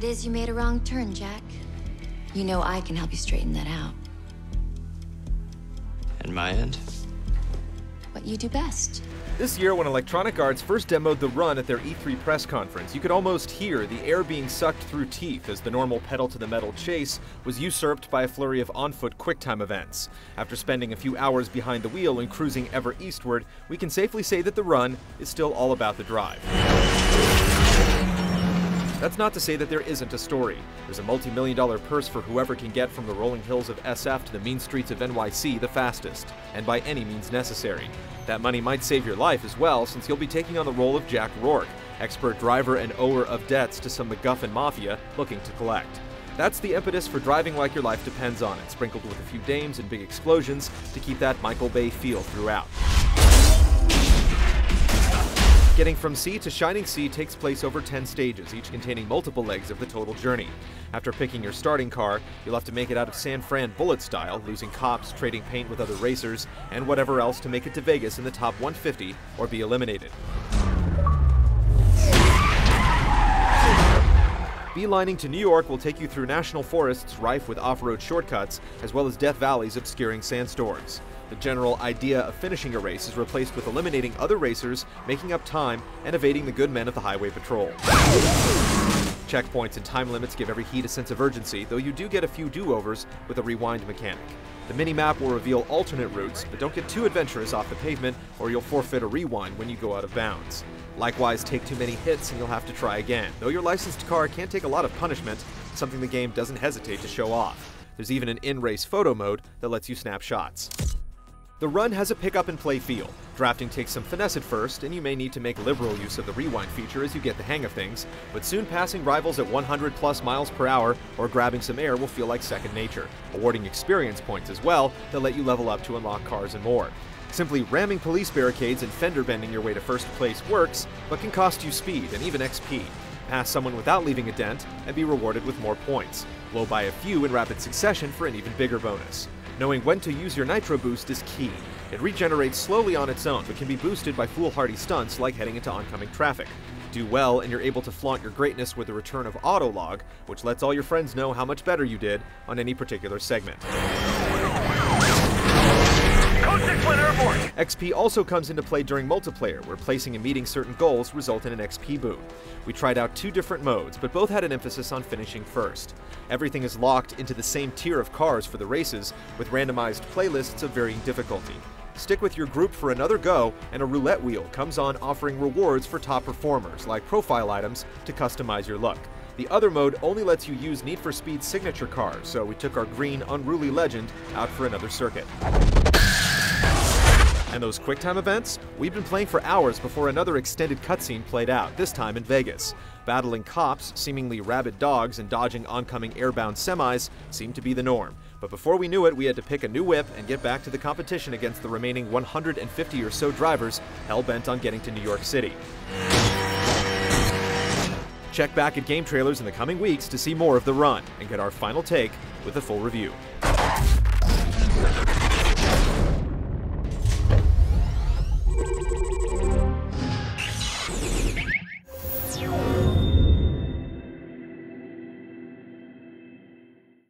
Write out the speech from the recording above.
is you made a wrong turn, Jack. You know I can help you straighten that out. And my end? What you do best. This year, when Electronic Arts first demoed the Run at their E3 press conference, you could almost hear the air being sucked through teeth as the normal pedal-to-the-metal chase was usurped by a flurry of on-foot QuickTime events. After spending a few hours behind the wheel and cruising ever eastward, we can safely say that the Run is still all about the drive. That's not to say that there isn't a story. There's a multi-million-dollar purse for whoever can get from the rolling hills of SF to the mean streets of NYC the fastest, and by any means necessary. That money might save your life as well, since you'll be taking on the role of Jack Rourke, expert driver and ower of debts to some MacGuffin mafia looking to collect. That's the impetus for driving like your life depends on it, sprinkled with a few dames and big explosions to keep that Michael Bay feel throughout. Getting from sea to Shining Sea takes place over 10 stages, each containing multiple legs of the total journey. After picking your starting car, you'll have to make it out of San Fran bullet style, losing cops, trading paint with other racers, and whatever else to make it to Vegas in the top 150 or be eliminated. Beelining to New York will take you through national forests rife with off-road shortcuts, as well as Death Valley's obscuring sandstorms. The general idea of finishing a race is replaced with eliminating other racers, making up time, and evading the good men of the Highway Patrol. Checkpoints and time limits give every heat a sense of urgency, though you do get a few do-overs with a rewind mechanic. The mini-map will reveal alternate routes, but don't get too adventurous off the pavement or you'll forfeit a rewind when you go out of bounds. Likewise, take too many hits and you'll have to try again. Though your licensed car can take a lot of punishment, something the game doesn't hesitate to show off. There's even an in-race photo mode that lets you snap shots. The Run has a pick-up-and-play feel. Drafting takes some finesse at first, and you may need to make liberal use of the rewind feature as you get the hang of things, but soon passing rivals at 100+ miles per hour or grabbing some air will feel like second nature, awarding experience points as well that let you level up to unlock cars and more. Simply ramming police barricades and fender bending your way to first place works, but can cost you speed and even XP. Pass someone without leaving a dent and be rewarded with more points. Blow by a few in rapid succession for an even bigger bonus. Knowing when to use your nitro boost is key. It regenerates slowly on its own, but can be boosted by foolhardy stunts like heading into oncoming traffic. Do well, and you're able to flaunt your greatness with the return of Autolog, which lets all your friends know how much better you did on any particular segment. XP also comes into play during multiplayer, where placing and meeting certain goals result in an XP boon. We tried out two different modes, but both had an emphasis on finishing first. Everything is locked into the same tier of cars for the races, with randomized playlists of varying difficulty. Stick with your group for another go, and a roulette wheel comes on offering rewards for top performers, like profile items, to customize your look. The other mode only lets you use Need for Speed's signature cars, so we took our green, unruly legend out for another circuit. And those QuickTime events? We've been playing for hours before another extended cutscene played out, this time in Vegas. Battling cops, seemingly rabid dogs, and dodging oncoming airbound semis seemed to be the norm. But before we knew it, we had to pick a new whip and get back to the competition against the remaining 150 or so drivers hell-bent on getting to New York City. Check back at game trailers in the coming weeks to see more of the Run and get our final take with a full review.